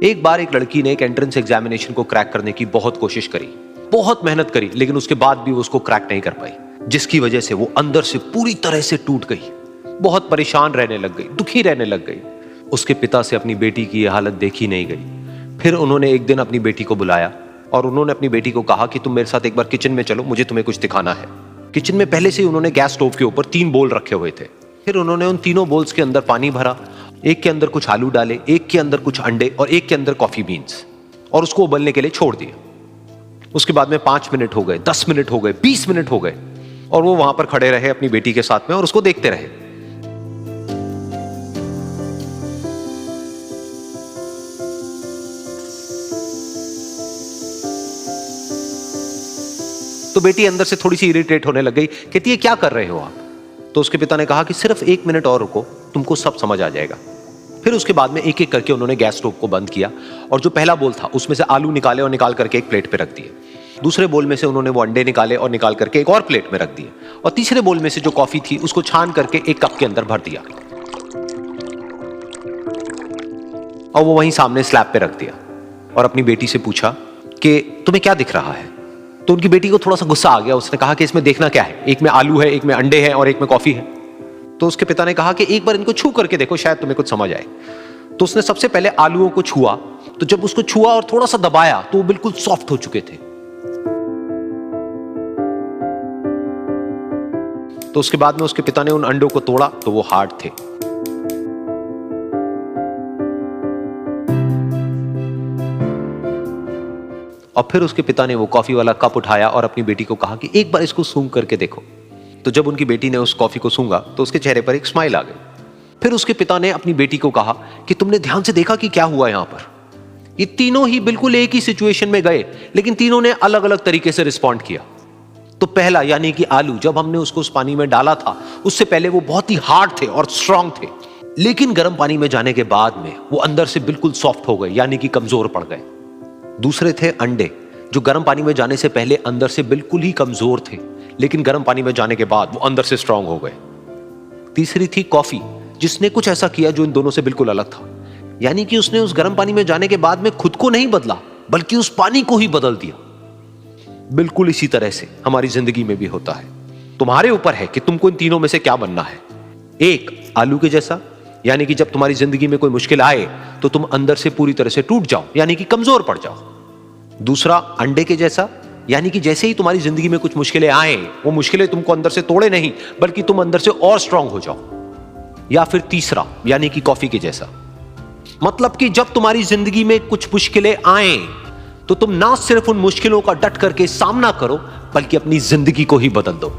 एक बार एक लड़की ने एक एंट्रेंस एग्जामिनेशन को क्रैक करने की बहुत कोशिश करी, बहुत मेहनत करी, लेकिन उसके बाद भी वो उसको क्रैक नहीं कर पाई, जिसकी वजह से वो अंदर से पूरी तरह से टूट गई, बहुत परेशान रहने लग गई, दुखी रहने लग गई। उसके पिता से अपनी बेटी की यह हालत देखी नहीं गई। फिर उन्होंने एक दिन अपनी बेटी को बुलाया और उन्होंने अपनी बेटी को कहा कि तुम मेरे साथ एक बार किचन में चलो, मुझे तुम्हें कुछ दिखाना है। किचन में पहले से ही उन्होंने गैस स्टोव के ऊपर 3 बोल रखे हुए थे। फिर उन्होंने उन तीनों बोल्स के अंदर पानी भरा, एक के अंदर कुछ आलू डाले, एक के अंदर कुछ अंडे और एक के अंदर कॉफी बीन्स, और उसको उबलने के लिए छोड़ दिया। उसके बाद में 5 मिनट हो गए, 10 मिनट हो गए, 20 मिनट हो गए, और वो वहां पर खड़े रहे अपनी बेटी के साथ में और उसको देखते रहे। तो बेटी अंदर से थोड़ी सी इरिटेट होने लग गई, कहती है क्या कर रहे हो आप? तो उसके पिता ने कहा कि सिर्फ 1 मिनट और रुको, तुमको सब समझ आ जाएगा। फिर उसके बाद में एक एक करके उन्होंने गैस स्टोव को बंद किया और जो पहला बोल था उसमें से आलू निकाले और निकाल करके एक प्लेट पे रख दिए। दूसरे बोल में से उन्होंने वो अंडे निकाले और निकाल करके एक और प्लेट में रख दिए, और तीसरे बोल में से जो कॉफी थी उसको छान करके एक कप के अंदर भर दिया और वो वहीं सामने स्लैब पे रख दिया और अपनी बेटी से पूछा कि तुम्हें क्या दिख रहा है? तो उनकी बेटी को थोड़ा सा गुस्सा आ गया। उसने कहा कि इसमें देखना क्या है, एक में आलू है, एक में अंडे हैं और एक में कॉफी है। तो उसके पिता ने कहा कि एक बार इनको छू करके देखो, शायद तुम्हें कुछ समझ आए। तो उसने सबसे पहले आलूओं को छुआ, तो जब उसको छुआ और थोड़ा सा दबाया तो वो बिल्कुल सॉफ्ट हो चुके थे। तो उसके बाद में उसके पिता ने उन अंडों को तोड़ा तो वो हार्ड थे। और फिर उसके पिता ने वो कॉफी वाला कप उठाया और अपनी बेटी को कहा कि एक बार इसको सूंघ करके देखो। तो जब उनकी बेटी ने उस कॉफी को सूंघा तो उसके चेहरे पर एक स्माइल आ गई। फिर उसके पिता ने अपनी बेटी को कहा कि तुमने ध्यान से देखा कि क्या हुआ यहां पर? ये तीनों ही बिल्कुल एक ही सिचुएशन में गए, लेकिन तीनों ने अलग अलग तरीके से रिस्पॉन्ड किया। तो पहला यानी कि आलू, जब हमने उसको उस पानी में डाला था उससे पहले वो बहुत ही हार्ड थे और स्ट्रांग थे, लेकिन गर्म पानी में जाने के बाद में वो अंदर से बिल्कुल सॉफ्ट हो गए, यानी कि कमजोर पड़ गए। दूसरे थे अंडे, जो गर्म पानी में जाने से पहले अंदर से बिल्कुल ही कमजोर थे, लेकिन गर्म पानी में जाने के बाद वो अंदर से स्ट्रांग हो गए। तीसरी थी कॉफी, जिसने कुछ ऐसा किया जो इन दोनों से बिल्कुल अलग था, यानी कि उसने उस गर्म पानी में जाने के बाद में खुद को नहीं बदला, बल्कि उस पानी को ही बदल दिया। बिल्कुल इसी तरह से हमारी जिंदगी में भी होता है। तुम्हारे ऊपर है कि तुमको इन तीनों में से क्या बनना है। एक, आलू के जैसा, यानी कि जब तुम्हारी जिंदगी में कोई मुश्किल आए तो तुम अंदर से पूरी तरह से टूट जाओ, यानी कि कमजोर पड़ जाओ। दूसरा, अंडे के जैसा, यानी कि जैसे ही तुम्हारी जिंदगी में कुछ मुश्किलें आए, वो मुश्किलें तुमको अंदर से तोड़े नहीं, बल्कि तुम अंदर से और स्ट्रांग हो जाओ। या फिर तीसरा, यानी कि कॉफी के जैसा, मतलब कि जब तुम्हारी जिंदगी में कुछ मुश्किलें आए तो तुम ना सिर्फ उन मुश्किलों का डट करके सामना करो, बल्कि अपनी जिंदगी को ही बदल दो।